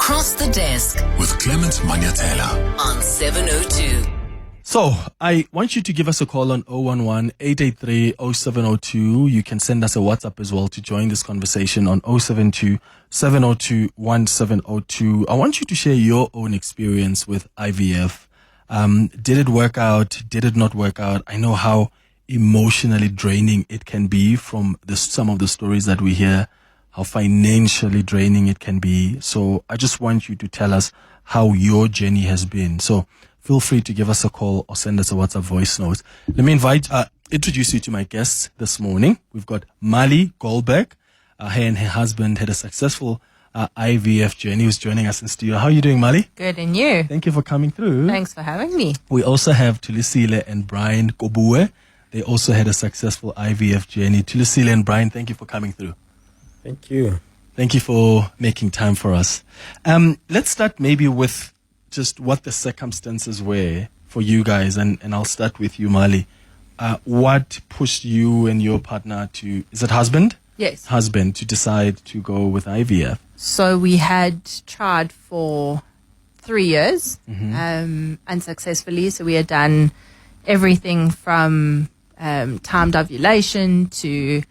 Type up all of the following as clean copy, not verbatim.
Across the Desk with Clement Manyathela on 702. So, I want you to give us a call on 011-883-0702. You can send us a WhatsApp as well to join this conversation on 072-702-1702. I want you to share your own experience with IVF. Did it work out? Did it not work out? I know how emotionally draining it can be from some of the stories that we hear, how financially draining it can be. So I just want you to tell us how your journey has been. So feel free to give us a call or send us a WhatsApp voice note. Let me introduce you to my guests this morning. We've got Marli Goldberg. Her and her husband had a successful IVF journey. Who's joining us in studio. How are you doing, Marli? Good, and you? Thank you for coming through. Thanks for having me. We also have Thulisile and Brian Kobue. They also had a successful IVF journey. Thulisile and Brian, thank you for coming through. Thank you. Thank you for making time for us. Let's start maybe with just what the circumstances were for you guys, and I'll start with you, Marli. What pushed you and your partner to, is it husband? Yes. Husband, to decide to go with IVF? So we had tried for 3 years, unsuccessfully. So we had done everything from timed ovulation to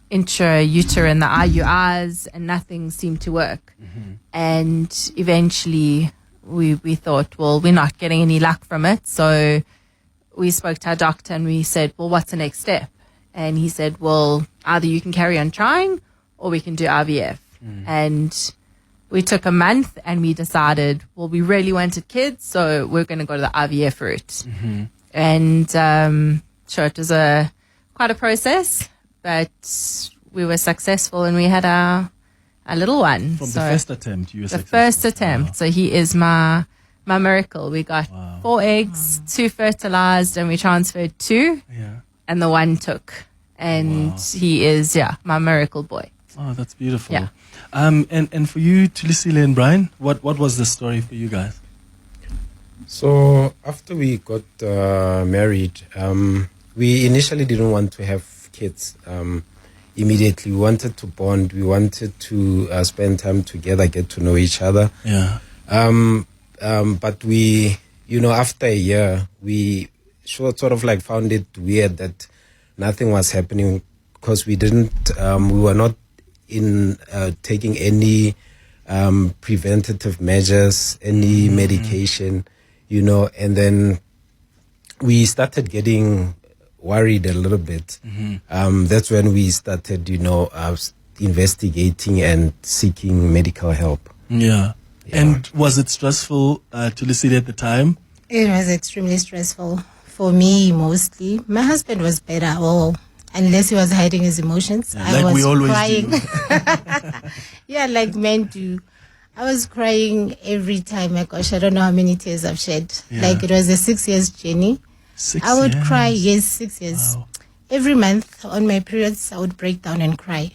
intrauterine, the IUIs, and nothing seemed to work. And eventually we thought, well, we're not getting any luck from it. So we spoke to our doctor and we said, well, what's the next step? And he said, well, either you can carry on trying or we can do IVF. And we took a month and we decided, well, we really wanted kids, so we're going to go to the IVF route. And sure, it was quite a process, but we were successful and we had our little one. From the first attempt, you were the successful. first attempt. Wow. So he is my miracle. We got 4 eggs, 2 fertilized, and we transferred 2, and the 1 took. And he is, my miracle boy. Oh, that's beautiful. Yeah. And for you, Thulisile and Brian, what was the story for you guys? So after we got married, we initially didn't want to have kids immediately. We wanted to bond. We wanted to spend time together, get to know each other. Yeah. But we, after a year, we sort of like found it weird that nothing was happening because we were not taking any preventative measures, any medication, and then we started getting worried a little bit. That's when we started, investigating and seeking medical help. Yeah. And was it stressful to listen at the time? It was extremely stressful for me, mostly. My husband was better, unless he was hiding his emotions. I was we always crying. do. Yeah, like men do. I was crying every time. My gosh, I don't know how many tears I've shed. Like it was a 6 years journey. 6 I would years. cry, 6 years. Wow. Every month on my periods, I would break down and cry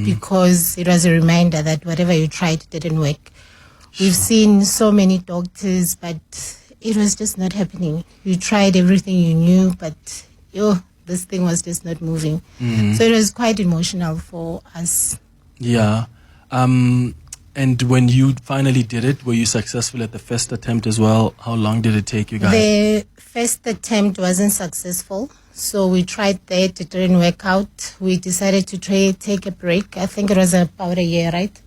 because it was a reminder that whatever you tried didn't work. We've seen so many doctors, but it was just not happening. You tried everything you knew, but this thing was just not moving. So it was quite emotional for us. Yeah. And when you finally did it, were you successful at the first attempt as well? How long did it take you guys? The first attempt wasn't successful. So we tried that. It didn't work out. We decided to take a break. I think it was about a year, right?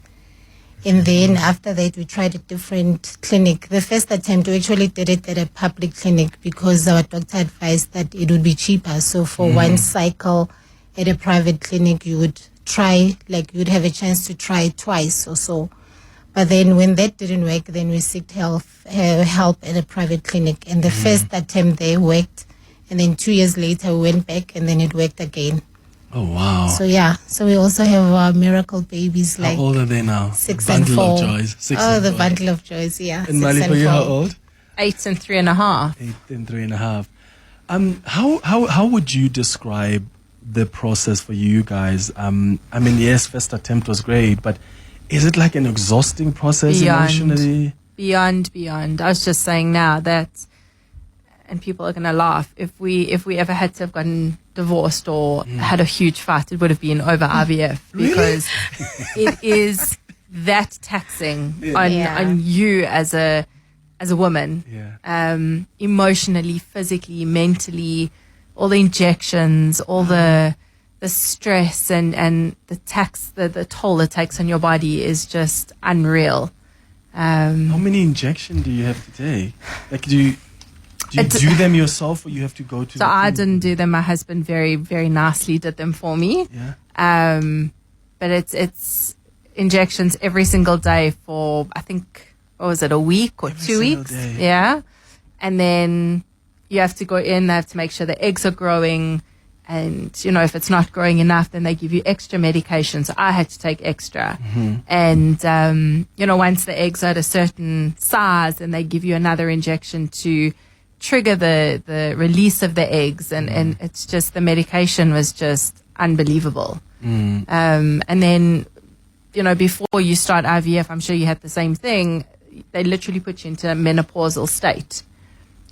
And then after that, we tried a different clinic. The first attempt, we actually did it at a public clinic because our doctor advised that it would be cheaper. So for one cycle at a private clinic, you would you'd have a chance to try twice or so. But then when that didn't work, then we sought help at a private clinic. And the first attempt there worked. And then 2 years later, we went back and then it worked again. Oh, wow. So we also have our miracle babies. How old are they now? 6 bundle and 4. Of joys. 6 and 4. The bundle of joys, yeah. And Marli, for you, how old? 8 and 3.5. 8 and 3.5. How would you describe the process for you guys? Yes, first attempt was great, but is it like an exhausting process emotionally? Beyond. I was just saying now that, and people are going to laugh, if we ever had to have gotten divorced or had a huge fight, it would have been over IVF because it is that taxing Yeah. on you as a woman, Yeah. emotionally, physically, mentally, all the injections, all the stress and the tax, the toll it takes on your body is just unreal. How many injections do you have to take? Like, do you do them yourself, or you have to go to? So I didn't do them. My husband very, very nicely did them for me. Yeah. But it's injections every single day for, I think, what was it, a week or Every 2 single weeks? day. Yeah. And then you have to go in, they have to make sure the eggs are growing. And, if it's not growing enough, then they give you extra medication. So I had to take extra. And, once the eggs are at a certain size, then they give you another injection to trigger the release of the eggs. And it's just, the medication was just unbelievable. And then, before you start IVF, I'm sure you had the same thing. They literally put you into a menopausal state.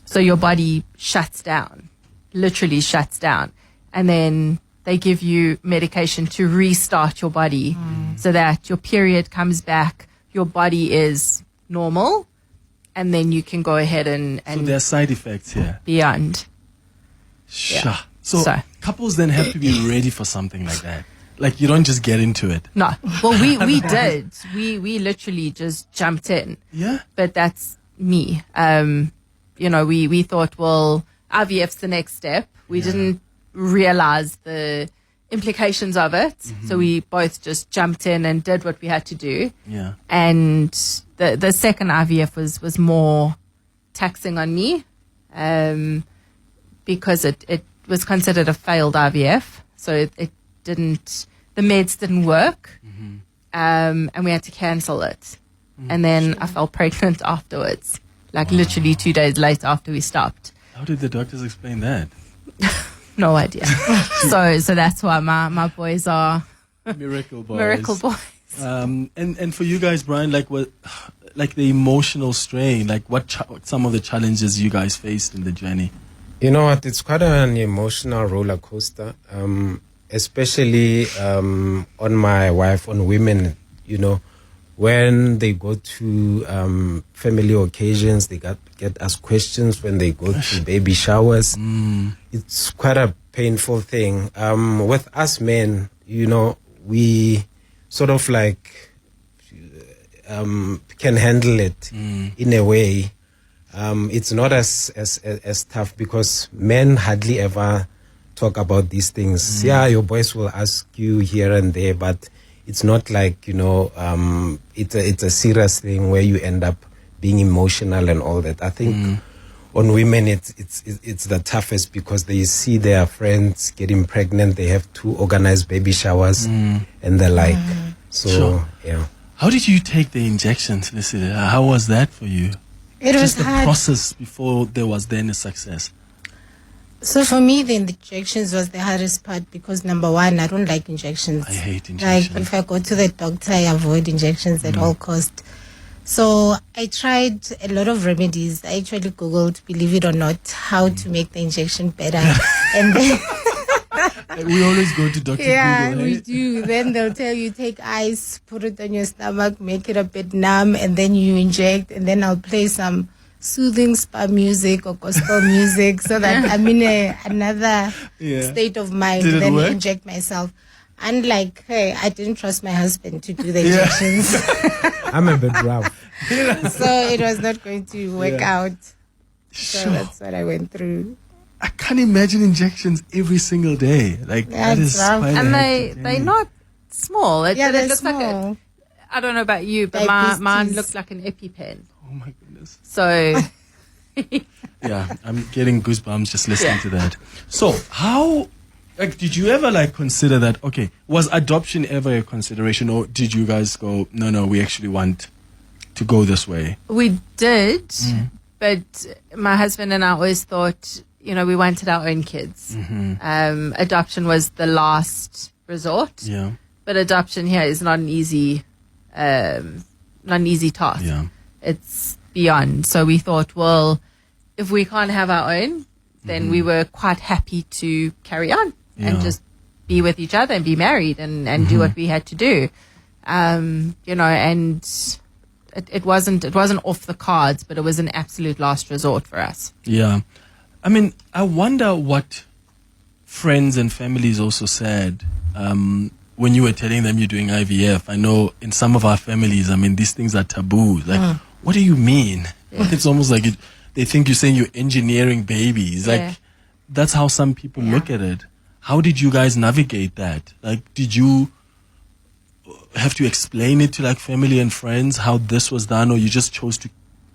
So your body shuts down, literally shuts down. And then they give you medication to restart your body so that your period comes back, your body is normal, and then you can go ahead and So there are side effects here. beyond. Sure. So So- couples then have to be ready for something like that. Like, you don't just get into it. No. Well, we did. We literally just jumped in. Yeah. But that's me. We thought, well, IVF's the next step. We didn't realize the implications of it. So we both just jumped in and did what we had to do. Yeah. And the second IVF was more taxing on me, because it was considered a failed IVF. So it didn't, the meds didn't work. And we had to cancel it. And then I fell pregnant afterwards, like literally 2 days later after we stopped. How did the doctors explain that? No idea. so that's why my boys are Miracle boys. miracle boys. And for you guys, Brian, like the emotional strain, like what some of the challenges you guys faced in the journey? You know what? It's quite an emotional roller coaster, especially on my wife, on women. When they go to family occasions, they get asked questions when they go to baby showers. It's quite a painful thing. With us men, we sort of like can handle it in a way. It's not as tough because men hardly ever talk about these things. Yeah, your boys will ask you here and there, but it's not like, it's a serious thing where you end up being emotional and all that. I think on women, it's the toughest because they see their friends getting pregnant. They have to organize baby showers and the like. So, Sure. yeah. How did you take the injections, Lucille? How was that for you? It was Just the hard. process before there was then a success. So for me, the injections was the hardest part because number one, I don't like injections. I hate Like injections. if I go to the doctor, I avoid injections at all cost. So I tried a lot of remedies. I actually Googled, believe it or not, how to make the injection better. And then We always go to Dr. Google, we right? do. Then they'll tell you take ice, put it on your stomach, make it a bit numb, and then you inject. And then I'll play some soothing spa music or gospel music so that I'm in another Yeah. state of mind. Did it Then work? inject myself. Unlike her, I didn't trust my husband to do the Yeah. injections. I'm a bit rough. So it was not going to work out. So Sure. that's what I went through. I can't imagine injections every single day. Like, Yeah, that it's is rough. quite a And hectic they're journey. not small. It Yeah, they're looks like small. I don't know about you, but Diabetes. mine looked like an EpiPen. Oh my goodness. So Yeah, I'm getting goosebumps just listening to that. So, how, like, did you ever, like, consider that, okay, was adoption ever a consideration, or did you guys go, no, we actually want to go this way? we did, but my husband and I always thought, we wanted our own kids. Adoption was the last resort, Yeah, but adoption here is not an easy task. yeah. It's beyond. So we thought, well, if we can't have our own, then we were quite happy to carry on and Yeah. just be with each other and be married and do what we had to do. you know, and it wasn't off the cards, but it was an absolute last resort for us. Yeah. I mean, I wonder what friends and families also said when you were telling them you're doing IVF. I know in some of our families, I mean, these things are taboo. Like, what do you mean? Yeah. It's almost like they think you're saying you're engineering babies. Like, that's how some people look at it. How did you guys navigate that? Like, did you have to explain it to like family and friends how this was done, or you just chose to,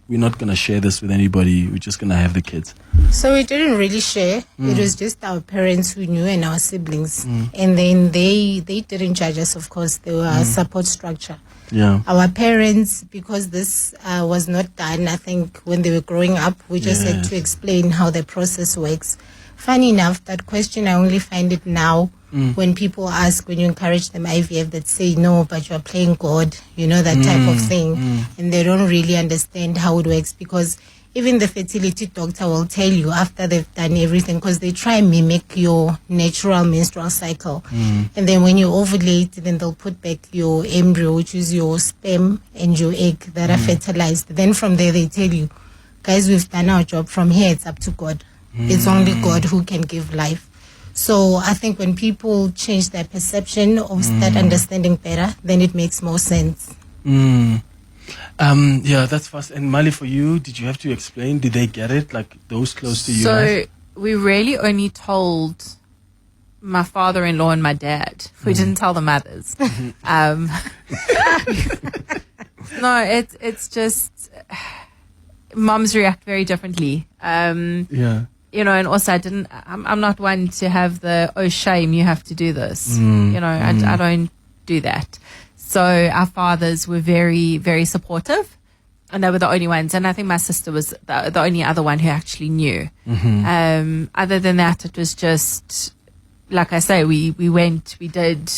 we're not going to share this with anybody, we're just going to have the kids? So we didn't really share. It was just our parents who knew and our siblings. And then they didn't judge us, of course. They were a support structure. Yeah. Our parents, because this was not done, I think, when they were growing up, we just had to explain how the process works. Funny enough, that question, I only find it now when people ask, when you encourage them IVF, that say, no, but you're playing God, you know, that type of thing. And they don't really understand how it works, because even the fertility doctor will tell you after they've done everything, because they try and mimic your natural menstrual cycle. And then when you ovulate, then they'll put back your embryo, which is your sperm and your egg that are fertilized. Then from there, they tell you, guys, we've done our job. From here, it's up to God. It's only God who can give life. So I think when people change their perception or start understanding better, then it makes more sense. Yeah, that's fast. And Marli, for you, did you have to explain? Did they get it? Like those close to you? So we really only told my father-in-law and my dad. We didn't tell the mothers. No, it's just moms react very differently. You know, and also I'm not one to have the, oh, shame, you have to do this. You know, I don't do that. So our fathers were very, very supportive, and they were the only ones. And I think my sister was the only other one who actually knew. Other than that, it was just, like I say, we went, we did,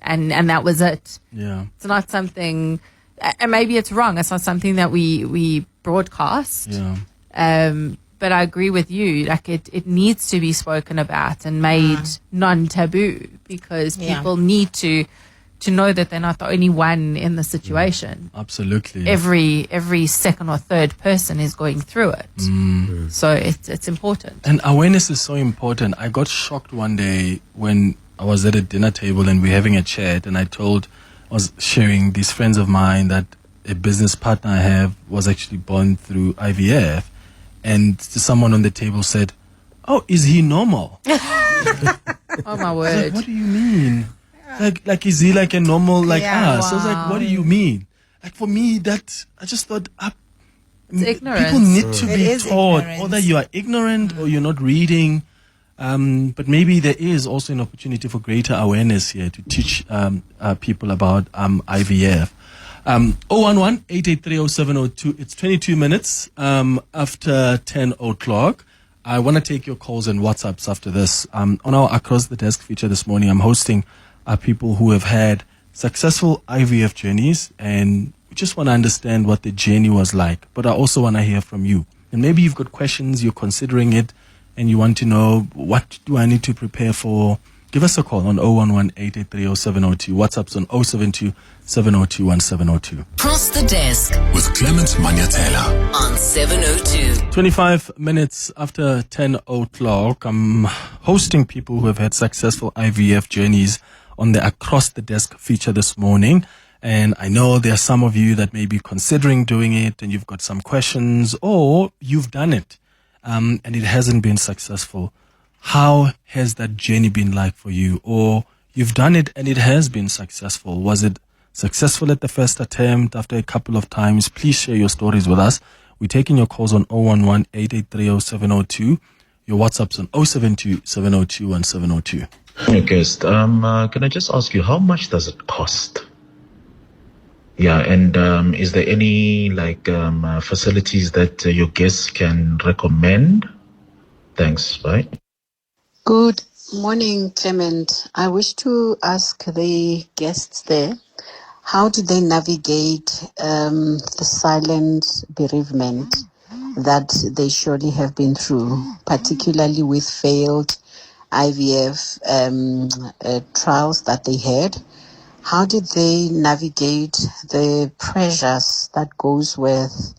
and that was it. Yeah. It's not something, and maybe it's wrong, it's not something that we broadcast. Yeah. But I agree with you, like it needs to be spoken about and made non-taboo, because people need to know that they're not the only one in the situation. Absolutely. Every second or third person is going through it. So it's important. And awareness is so important. I got shocked one day when I was at a dinner table and we were having a chat, and I was sharing these friends of mine that a business partner I have was actually born through IVF. And someone on the table said, "Oh, is he normal?" Oh my word! Like, what do you mean? Like is he like a normal us? Wow. So I was like, what do you mean? Like for me, that I just thought, it's ignorance. People need to be taught, ignorance. either you are ignorant or you're not reading. But maybe there is also an opportunity for greater awareness here to teach people about IVF. 011-883-0702. It's 22 minutes after 10 o'clock. I want to take your calls and WhatsApps after this. On our Across the Desk feature this morning, I'm hosting people who have had successful IVF journeys, and we just want to understand what the journey was like. But I also want to hear from you. And maybe you've got questions, you're considering it, and you want to know, what do I need to prepare for? Give us a call on 011-883-0702. WhatsApp's on 072-702-1702. Cross the Desk With Clement Manyathela. on 702. 25 minutes after 10 o'clock, I'm hosting people who have had successful IVF journeys on the Across the Desk feature this morning. And I know there are some of you that may be considering doing it, and you've got some questions, or you've done it, and it hasn't been successful. How has that journey been like for you? Or you've done it and it has been successful. Was it successful at the first attempt, after a couple of times? Please share your stories with us. We're taking your calls on 011-883-0702. Your WhatsApp's on 072-702-1702. Hey, guest. Can I just ask you, how much does it cost? Yeah, and is there any facilities that your guests can recommend? Thanks. Bye. Good morning, Clement. I wish to ask the guests there, how do they navigate the silent bereavement that they surely have been through, particularly with failed IVF trials that they had? How did they navigate the pressures that goes with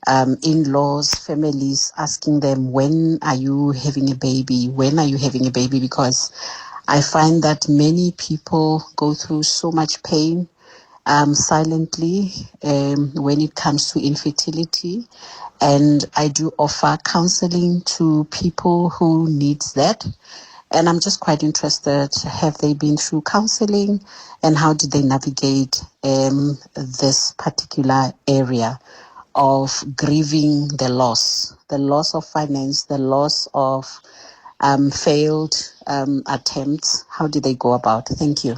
in-laws, families asking them, when are you having a baby? When are you having a baby? Because I find that many people go through so much pain silently when it comes to infertility. And I do offer counseling to people who need that. And I'm just quite interested, have they been through counseling and how did they navigate this particular area of grieving the loss of finance, the loss of failed attempts? How did they go about? Thank you.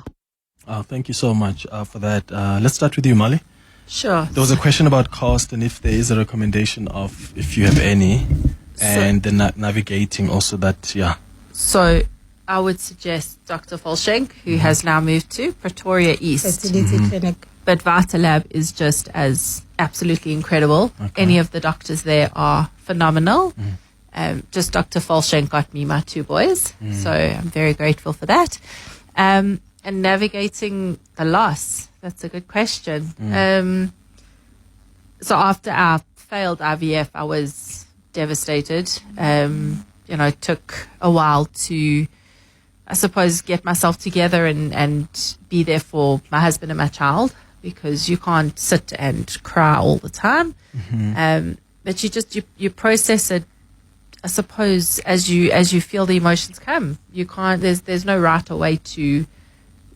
Thank you so much for that. Let's start with you, Marli. Sure. There was a question about cost and if there is a recommendation of, if you have any, and the navigating also that, yeah. So I would suggest Dr. Volshenk, who has now moved to Pretoria East. Fertility clinic. But Vitalab is just as absolutely incredible. Okay. Any of the doctors there are phenomenal. Just Dr. Volshenk got me my 2 boys. So I'm very grateful for that. And navigating the loss, that's a good question. So after our failed IVF, I was devastated. It took a while to, I suppose, get myself together and be there for my husband and my child, because you can't sit and cry all the time. But you process it, I suppose, as you feel the emotions come. You can't, there's no right or way to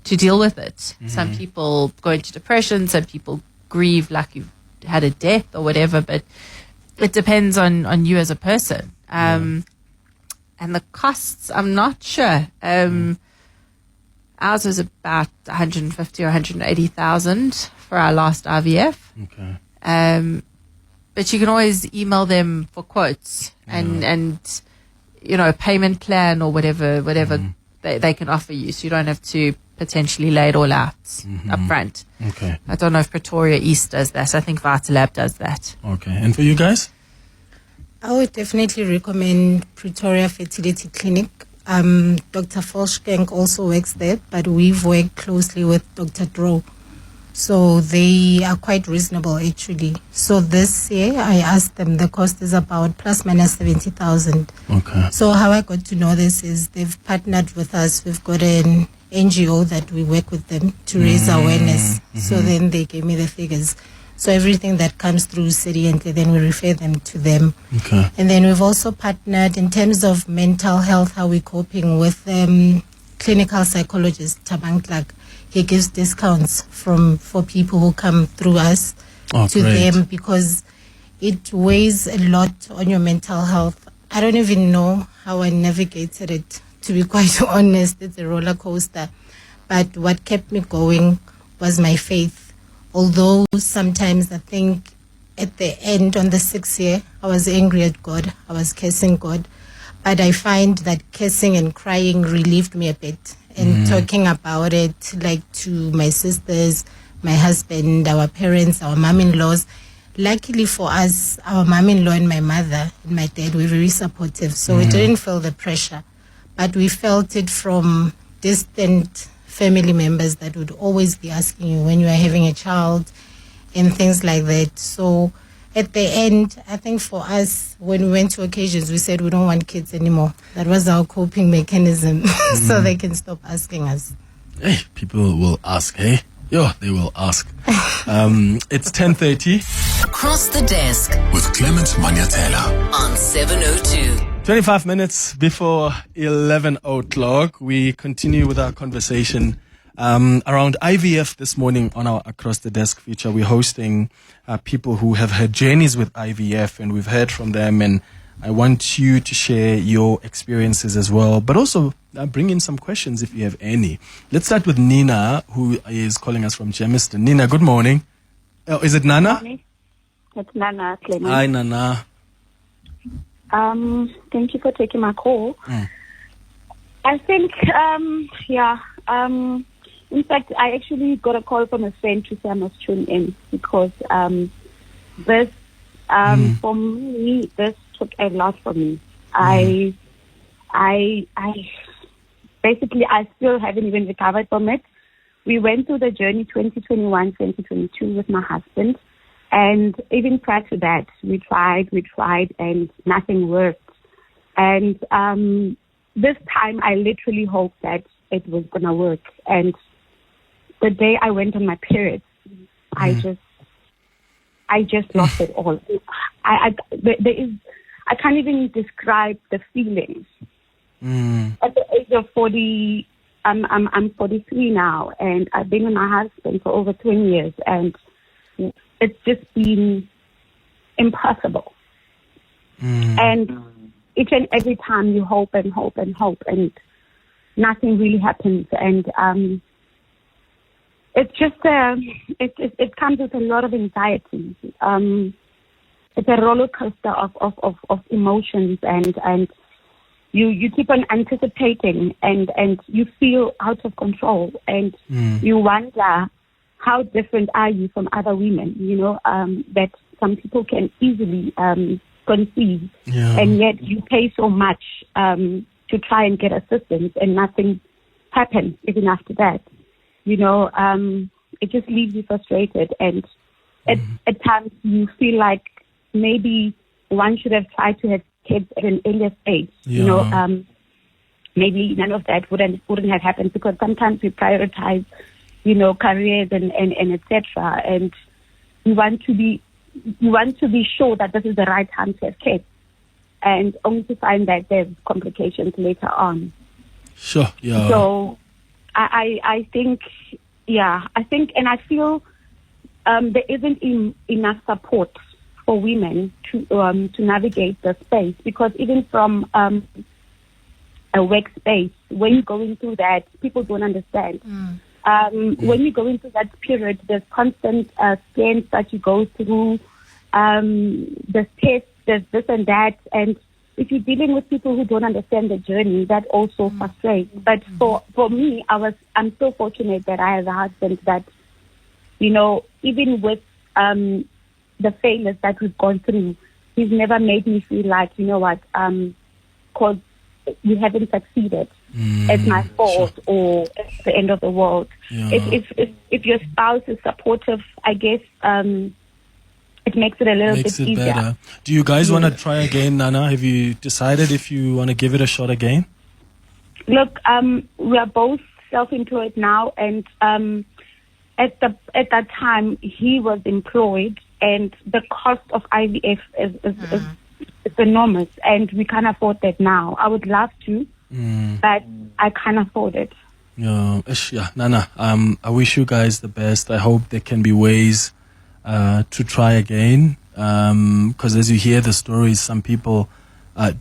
deal with it. Some people go into depression, some people grieve like you've had a death or whatever, but it depends on you as a person. And the costs, I'm not sure. Ours was about 150 or 180,000 for our last IVF. Okay. But you can always email them for quotes and a payment plan or whatever they can offer you, so you don't have to potentially lay it all out up front. Okay. I don't know if Pretoria East does that. I think Vitalab does that. Okay. And for you guys? I would definitely recommend Pretoria Fertility Clinic. Dr. Volshenk also works there, but we've worked closely with Dr. Dro. So they are quite reasonable, actually. So this year, I asked them, the cost is about plus minus 70,000. Okay. So how I got to know this is they've partnered with us. We've got an NGO that we work with them to raise awareness. So then they gave me the figures. So everything that comes through Sedi, Entle, then we refer them to them. Okay. And then we've also partnered in terms of mental health, how we're coping with clinical psychologist Tabang Clark. He gives discounts for people who come through us to great. them, because it weighs a lot on your mental health. I don't even know how I navigated it, to be quite honest. It's a roller coaster. But what kept me going was my faith. Although sometimes I think at the end, on the 6th year, I was angry at God. I was cursing God. But I find that cursing and crying relieved me a bit. And talking about it, like to my sisters, my husband, our parents, our mom-in-laws. Luckily for us, our mom-in-law and my mother and my dad were very supportive. So we didn't feel the pressure. But we felt it from distant family members that would always be asking you when you are having a child and things like that. So at the end, I think for us, when we went to occasions, we said we don't want kids anymore. That was our coping mechanism, so they can stop asking us. Hey, people will ask, hey? Yo, they will ask. It's 10:30. Across the desk With Clement Manyathela. on 702. 25 minutes before 11 o'clock, we continue with our conversation around IVF this morning on our Across the Desk feature. We're hosting people who have had journeys with IVF, and we've heard from them, and I want you to share your experiences as well, but also bring in some questions if you have any. Let's start with Nina, who is calling us from Germiston. Nina, good morning. Oh, is it Nana? It's Nana, Clement. Hi, Nana. Thank you for taking my call. I think, in fact, I actually got a call from a friend to say I must tune in, because this, for me, this took a lot from me. I basically, I still haven't even recovered from it, we went through the journey 2021, 2022 with my husband. And even prior to that, we tried, and nothing worked. And this time, I literally hoped that it was going to work. And the day I went on my period, I just lost it all. I can't even describe the feelings. At the age of 40, I'm 43 now, and I've been with my husband for over 20 years, and it's just been impossible. And each and every time you hope and hope and hope, and nothing really happens. And it's just it comes with a lot of anxiety. It's a roller coaster of emotions, and you keep on anticipating, and you feel out of control, and you wonder how different are you from other women, that some people can easily conceive, and yet you pay so much to try and get assistance, and nothing happens even after that. It just leaves you frustrated, and at times you feel like maybe one should have tried to have kids at an earlier stage. Maybe none of that wouldn't have happened, because sometimes we prioritize, careers and etc. And you want to be sure that this is the right time to have kids, and only to find that there's complications later on. Sure. Yeah. So I think, and I feel there isn't enough support for women to navigate the space, because even from a workspace, when you're going through that, people don't understand. When you're going through that period, there's constant scans that you go through, there's tests, there's this and that, and if you're dealing with people who don't understand the journey, that also frustrates. But for me, I'm so fortunate that I have a husband that, even with the failures that we've gone through, he's never made me feel like, because you haven't succeeded, it's my fault, or it's the end of the world. If your spouse is supportive, I guess it makes it a little bit easier. Better. Do you guys want to try again, Nana? Have you decided if you want to give it a shot again? Look, we are both self-employed now, and at that time he was employed, and the cost of IVF is enormous, and we can't afford that now. I would love to, but I can't afford it. Yeah, Nana, I wish you guys the best. I hope there can be ways to try again, because as you hear the stories, some people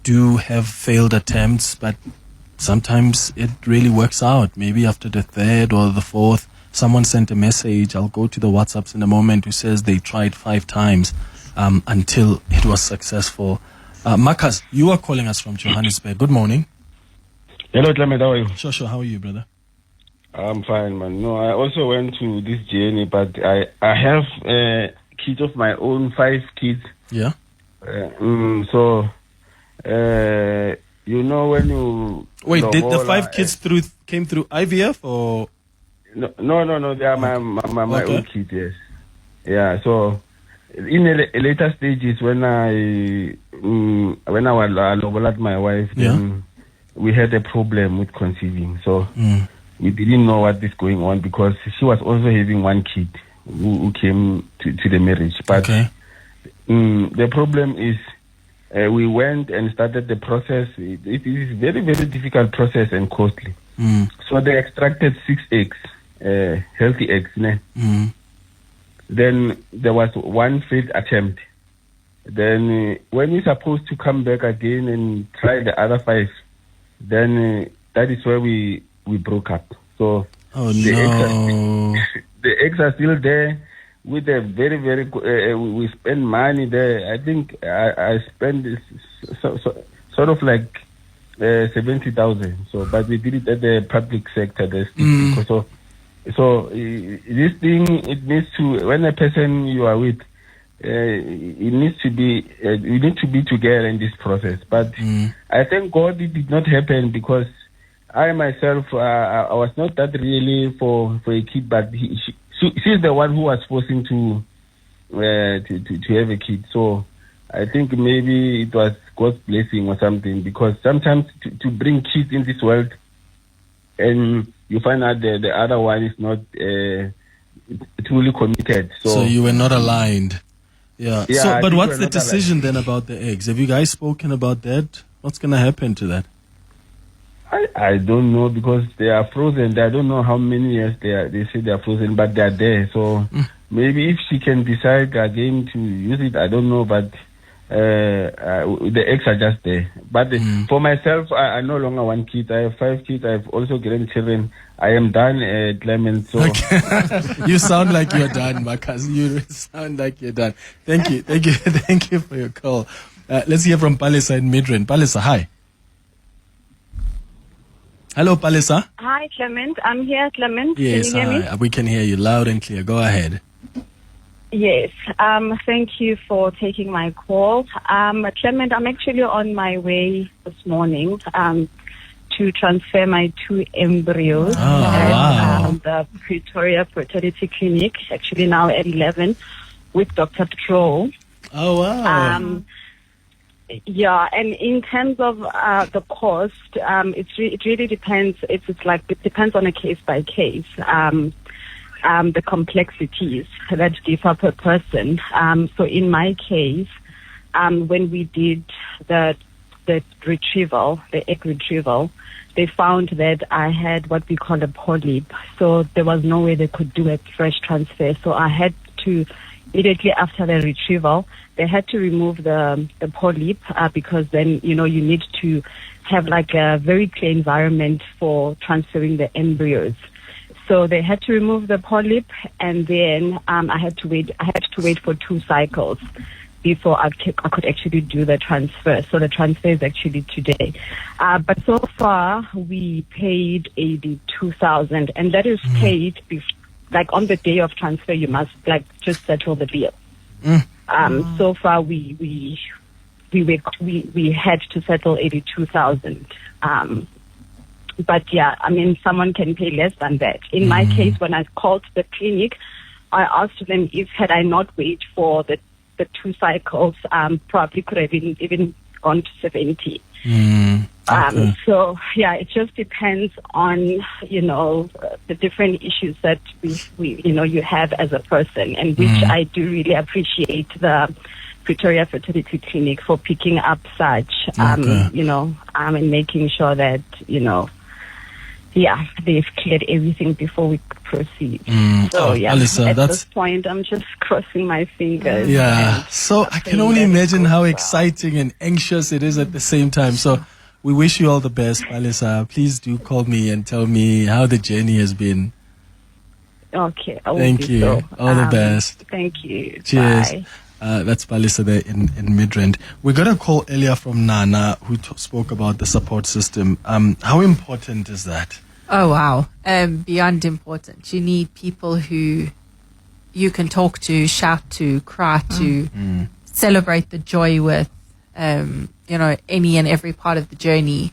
do have failed attempts, but sometimes it really works out. Maybe after the third or the fourth, someone sent a message, I'll go to the WhatsApps in a moment, who says they tried 5 times until it was successful. Makas, you are calling us from Johannesburg. Good morning. Hello, Clement. How are you? Sure. How are you, brother? I'm fine, man. No, I also went to this journey, but I have kids of my own, 5 kids. Yeah. So, when you... Wait, did the 5 kids came through IVF or... No. They are my own kids, yes. Yeah, so in the later stages, when I was my wife, then we had a problem with conceiving. So we didn't know what is going on, because she was also having 1 kid who came to the marriage. But the problem is we went and started the process. It is a very, very difficult process and costly. So they extracted 6 eggs. Healthy eggs. Then there was 1 failed attempt. Then when we're supposed to come back again and try the other 5, then that is where we broke up. So the eggs are still there with a very, very we spend money there. I think I spent sort of like 70,000. So, but we did it at the public sector. So this thing, it needs to, when a person you are with, it needs to be, you need to be together in this process. But I thank God it did not happen, because I myself, I was not that really for a kid, but she's the one who was forcing to have a kid. So I think maybe it was God's blessing or something, because sometimes to bring kids in this world, and you find out the other one is not truly committed. So you were not aligned. Yeah. Yeah, So, but I what's think the we're not decision then about the eggs? Have you guys spoken about that? What's going to happen to that? I don't know, because they are frozen. I don't know how many years they say they are frozen, but they are there. So maybe if she can decide again to use it, I don't know. But the eggs are just there. But for myself, I no longer want kids. I have 5 kids. I have also grandchildren. I am done, Clement. So You sound like you're done, Marcus. You sound like you're done. Thank you. Thank you for your call. Let's hear from Palisa in Midrand. Palisa, hi. Hello, Palisa. Hi, Clement. I'm here, Clement. Yes, can you hear me? We can hear you loud and clear. Go ahead. Yes. Thank you for taking my call. Clement, I'm actually on my way this morning to transfer my 2 embryos at the Pretoria Fertility Clinic, actually now at 11, with Dr. Tro. Oh, wow. Yeah, and in terms of the cost, it really depends. It depends on a case by case. The complexities that differ per person. So in my case, when we did the retrieval, the egg retrieval, they found that I had what we call a polyp. So there was no way they could do a fresh transfer. So I had to, immediately after the retrieval, they had to remove the polyp because then, you need to have like a very clear environment for transferring the embryos. So they had to remove the polyp, and then I had to wait for 2 cycles before I could actually do the transfer. So the transfer is actually today. But so far we paid 82,000, and that is paid like on the day of transfer. You must just settle the bill. So far we had to settle 82,000. But yeah, I mean, someone can pay less than that. In my case, when I called the clinic, I asked them if had I not waited for the 2 cycles, probably could have even gone to 70. Okay. So yeah, it just depends on, the different issues that we you have as a person, and which I do really appreciate the Pretoria Fertility Clinic for picking up such, and making sure that, they've cleared everything before we proceed. So Alisa, at this point, I'm just crossing my fingers. Yeah. So I can only imagine how exciting and anxious it is at the same time. So we wish you all the best, Alisa. Please do call me and tell me how the journey has been. Okay. Thank you. So. All the best. Thank you. Cheers. Bye. That's Palisa there in Midrand. We got a call earlier from Nana who spoke about the support system. How important is that? Oh, wow. Beyond important. You need people who you can talk to, shout to, cry to, celebrate the joy with, any and every part of the journey.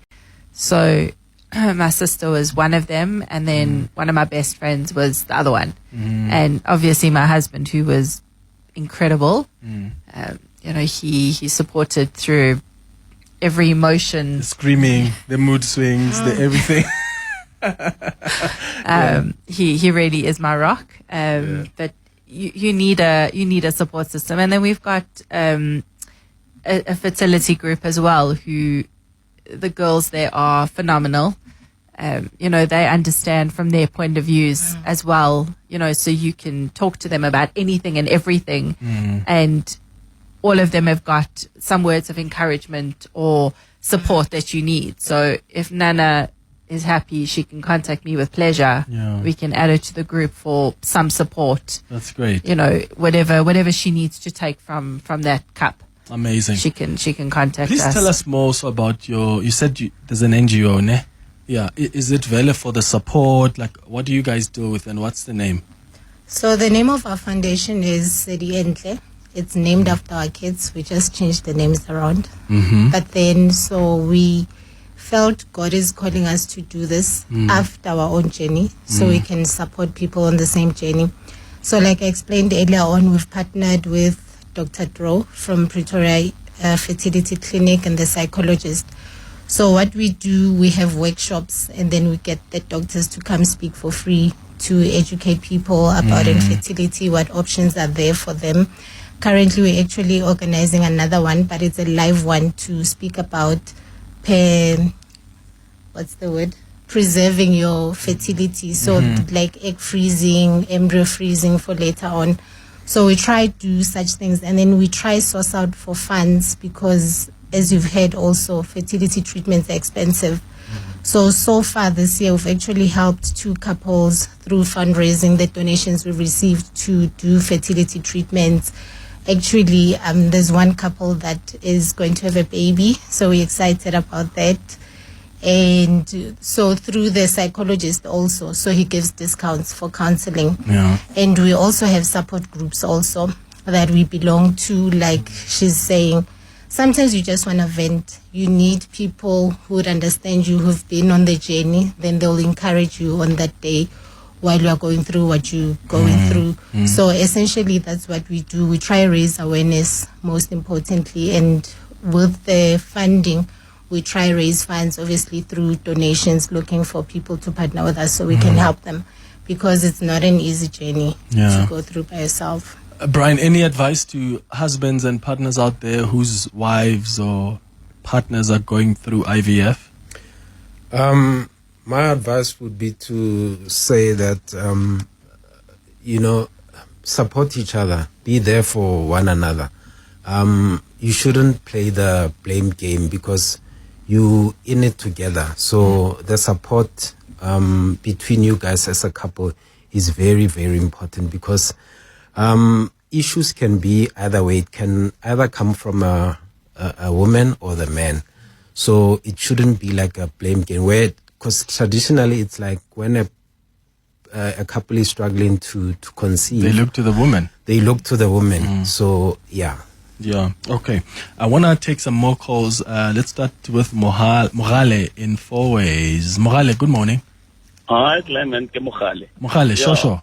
So my sister was one of them, and then one of my best friends was the other one. And obviously my husband, who was incredible. He supported through every emotion. The screaming, the mood swings, the everything. He really is my rock. But you need a support system. And then we've got a fertility group as well, who the girls there are phenomenal. They understand from their point of views as well, so you can talk to them about anything and everything. And all of them have got some words of encouragement or support that you need. So if Nana is happy, she can contact me with pleasure. We can add her to the group for some support. That's great. Whatever she needs to take from that cup. Amazing. She can contact us. Please tell us more also about you said there's an NGO, ne? Yeah. Is it valid for the support? Like, what do you guys deal with, and what's the name? So the name of our foundation is Sedi and Entle. It's named after our kids. We just changed the names around. But then, so we felt God is calling us to do this after our own journey, so we can support people on the same journey. So like I explained earlier on, we've partnered with Dr. Dro from Pretoria Fertility Clinic and the psychologist. So what we do, we have workshops, and then we get the doctors to come speak for free to educate people about infertility, what options are there for them. Currently, we're actually organizing another one, but it's a live one to speak about preserving your fertility. So like egg freezing, embryo freezing for later on. So we try to do such things, and then we try source out for funds, because as you've heard also, fertility treatments are expensive. So far this year, we've actually helped 2 couples through fundraising, the donations we've received, to do fertility treatments. Actually, there's one couple that is going to have a baby, so we're excited about that. And so through the psychologist also, so he gives discounts for counseling. Yeah. And we also have support groups also that we belong to. Like she's saying, sometimes you just want to vent. You need people who would understand you, who've been on the journey. Then they'll encourage you on that day while you are going through what you're going through. So essentially, that's what we do. We try to raise awareness, most importantly. And with the funding, we try to raise funds, obviously, through donations, looking for people to partner with us so we can help them. Because it's not an easy journey to go through by yourself. Brian, any advice to husbands and partners out there whose wives or partners are going through IVF? My advice would be to say that, support each other. Be there for one another. You shouldn't play the blame game, because you in it together. So the support between you guys as a couple is very, very important, because issues can be either way. It can either come from a woman or the man. So it shouldn't be like a blame game, because traditionally it's like when a couple is struggling to conceive, They look to the woman. So yeah. Yeah, okay. I want to take some more calls. Let's start with Mogale in Fourways. Mogale, good morning. Hi, Clement Manyathela. Mogale, sure.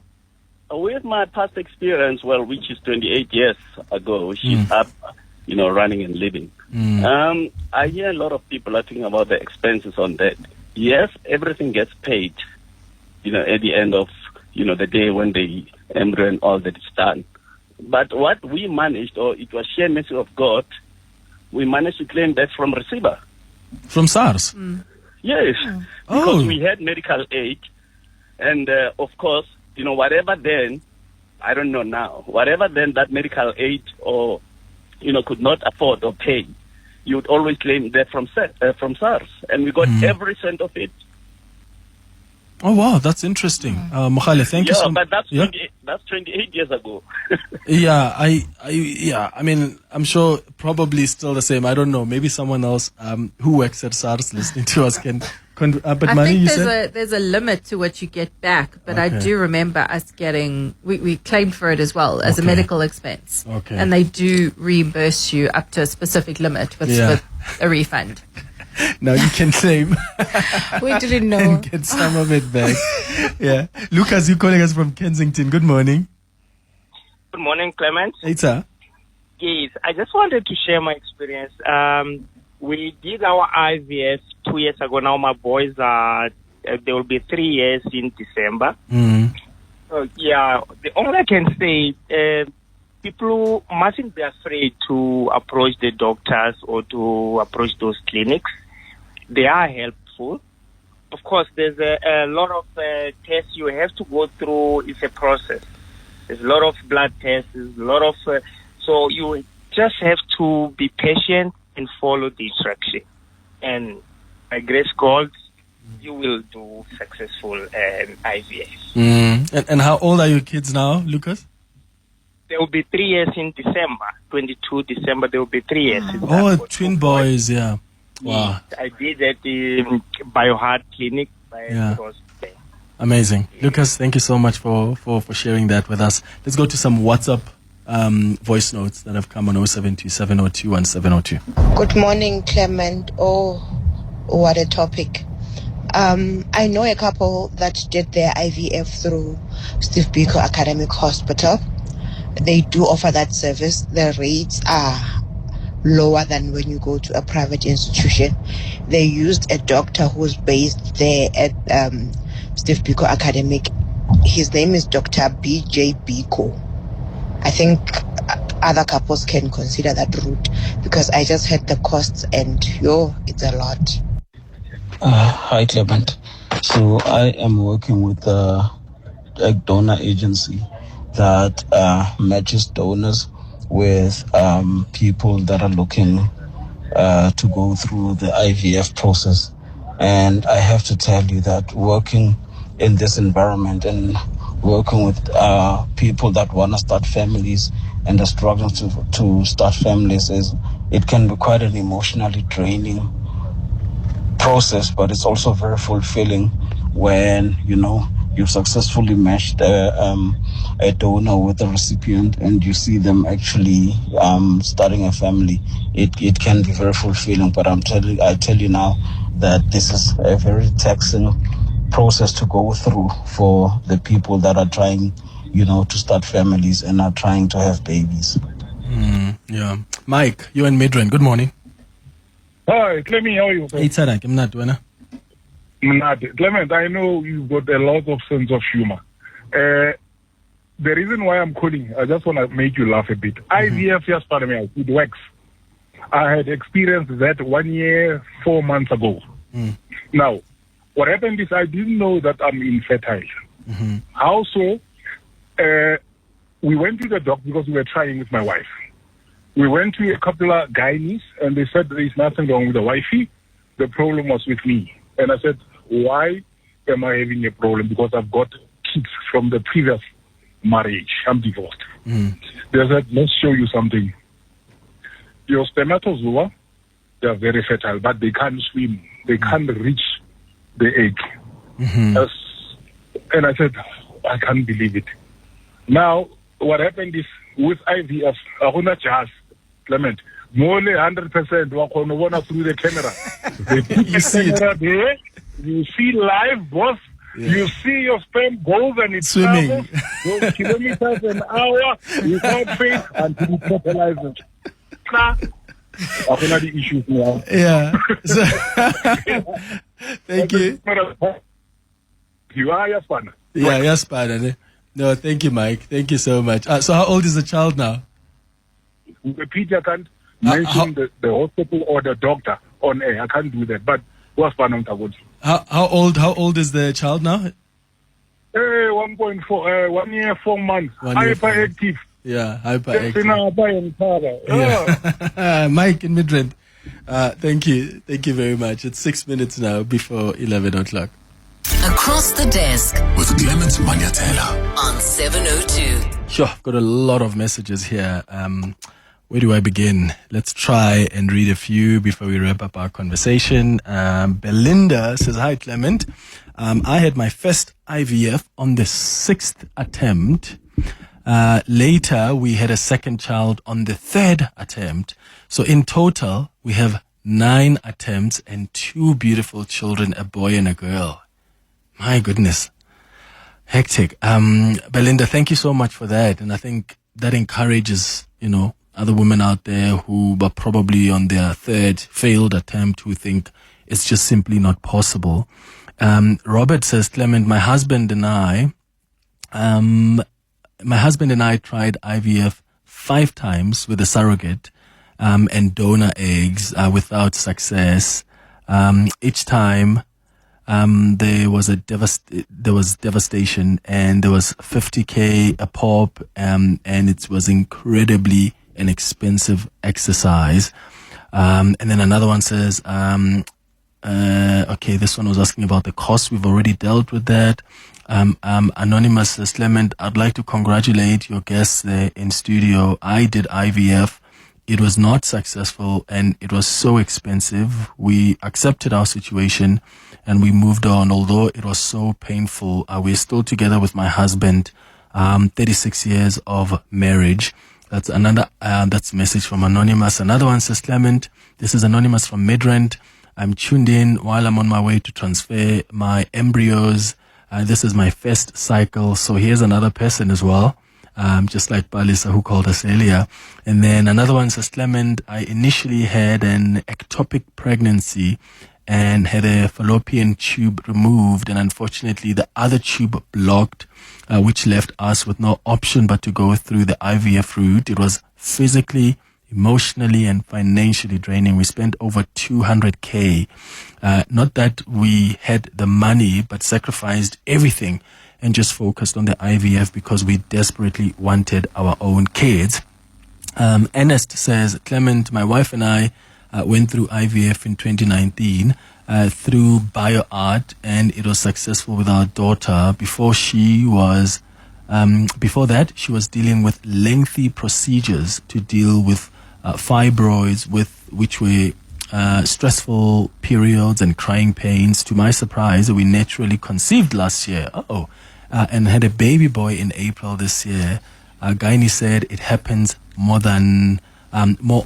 With my past experience, which is 28 years ago, she's up, running and living. I hear a lot of people are talking about the expenses on that. Yes, everything gets paid, at the end of, the day when the embryo and all that is done. But what we managed, or it was sheer mercy of God, we managed to claim that from receiver. From SARS? Yes, because we had medical aid, and of course, whatever then, I don't know now, whatever then that medical aid or, could not afford or pay, you would always claim that from SARS, and we got every cent of it. Oh wow, that's interesting. Mogale, thank you so much. But that's 28 years ago. I mean, I'm sure probably still the same. I don't know. Maybe someone else who works at SARS listening to us can. But I money, think there's a limit to what you get back. But I do remember us getting, we claimed for it as well as a medical expense. Okay. And they do reimburse you up to a specific limit with a refund. Now you can claim. We didn't know. And get some of it back. Yeah. Lucas, you're calling us from Kensington. Good morning. Good morning, Clement. Hey, sir. Yes, I just wanted to share my experience. We did our IVF 2 years ago. Now my boys are, they will be 3 years in December. So, the only I can say, people mustn't be afraid to approach the doctors or to approach those clinics. They are helpful. Of course, there's a lot of tests you have to go through. It's a process. There's a lot of blood tests. There's a lot of... so you just have to be patient and follow the instruction. And by grace God, you will do successful IVF. And how old are your kids now, Lucas? They will be 3 years in December. 22 December, they will be 3 years. Twin boys, yeah. Wow. I did at the Bioheart Clinic. Amazing. Lucas, thank you so much for sharing that with us. Let's go to some WhatsApp voice notes that have come on 0727021702. Good morning, Clement. what a topic. I know a couple that did their IVF through Steve Biko Academic Hospital. They do offer that service. The rates are lower than when you go to a private institution. They used a doctor who's based there at Steve Biko Academic. His name is Dr. BJ Biko. I think other couples can consider that route, because I just had the costs and it's a lot. Hi, Clement. So I am working with a donor agency that matches donors with people that are looking to go through the IVF process. And I have to tell you that working in this environment and working with people that want to start families and are struggling to start families, it can be quite an emotionally draining process, but it's also very fulfilling when you've successfully matched a donor with a recipient and you see them actually starting a family. It can be very fulfilling, but I tell you now that this is a very taxing process to go through for the people that are trying to start families and are trying to have babies. Yeah. Mike, you're in Midrand. Good morning. Hi, Clement, how are you? Clement, I know you've got a lot of sense of humor. The reason why I'm calling, I just want to make you laugh a bit. IVF, yes, pardon me, it works. I had experienced that 1 year, 4 months ago. Now, what happened is I didn't know that I'm infertile. How so? We went to the doctor because we were trying with my wife. We went to a couple of gynaes and they said there is nothing wrong with the wifey. The problem was with me. And I said, why am I having a problem? Because I've got kids from the previous marriage. I'm divorced. They said, let's show you something. Your spermatozoa, they are very fertile, but they can't swim. They can't reach the egg. And I said, I can't believe it. Now, what happened is with IVF, Clement, more than 100% walk through the camera. They put the camera there. You see live, boss. Yeah. You see your sperm goes and it travels, goes kilometers an hour without faith until it fertilizes. I the issues now. Yeah. Thank you. You are your partner. Yeah, yes, partner. No, thank you, Mike. Thank you so much. So how old is the child now? Repeat, I can't mention the hospital or the doctor on air. I can't do that. But what's how old is the child now? 1.4, 1 year, 4 months. Hyperactive. Yeah, hyperactive. Yeah. Mike in Midrand. Thank you. Thank you very much. It's 6 minutes now before 11 o'clock. Across the desk with Clement Manyathela on 702. Sure, I've got a lot of messages here. Where do I begin? Let's try and read a few before we wrap up our conversation. Belinda says, hi, Clement. I had my first IVF on the 6th attempt. Later, we had a second child on the 3rd attempt. So in total, we have 9 attempts and 2 beautiful children, a boy and a girl. My goodness. Hectic. Belinda, thank you so much for that. And I think that encourages, other women out there who are probably on their 3rd failed attempt who think it's just simply not possible. Robert says, Clement, my husband and I tried IVF 5 times with a surrogate, and donor eggs, without success. Each time, there was devastation, and there was 50K a pop, and it was incredibly an expensive exercise. And then another one says, okay, this one was asking about the cost. We've already dealt with that. Anonymous says, Clement, I'd like to congratulate your guests there in studio. I did IVF. It was not successful and it was so expensive. We accepted our situation and we moved on. Although it was so painful, we're still together with my husband, 36 years of marriage. That's another, that's a message from Anonymous. Another one says, Clement, this is Anonymous from Midrand. I'm tuned in while I'm on my way to transfer my embryos. This is my first cycle. So here's another person as well. Just like Balisa who called us earlier. And then another one says, Clement, I initially had an ectopic pregnancy and had a fallopian tube removed, and unfortunately the other tube blocked, which left us with no option but to go through the IVF route. It was physically, emotionally, and financially draining. We spent over 200K. Not that we had the money, but sacrificed everything and just focused on the IVF because we desperately wanted our own kids. Ernest says, Clement, my wife and I went through IVF in 2019 through BioArt, and it was successful with our daughter. Before that, she was dealing with lengthy procedures to deal with fibroids, which were stressful periods and crying pains. To my surprise, we naturally conceived last year. And had a baby boy in April this year. Gynae said it happens more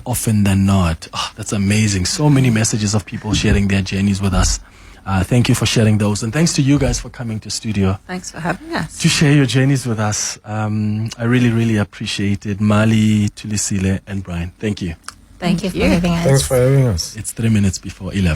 often than not. That's amazing. So many messages of people sharing their journeys with us. Thank you for sharing those. And thanks to you guys for coming to studio. Thanks for having us. To share your journeys with us. I really, really appreciate it. Marli, Thulisile and Brian. Thank you. Thank you for having us. Thanks for having us. It's 3 minutes before 11.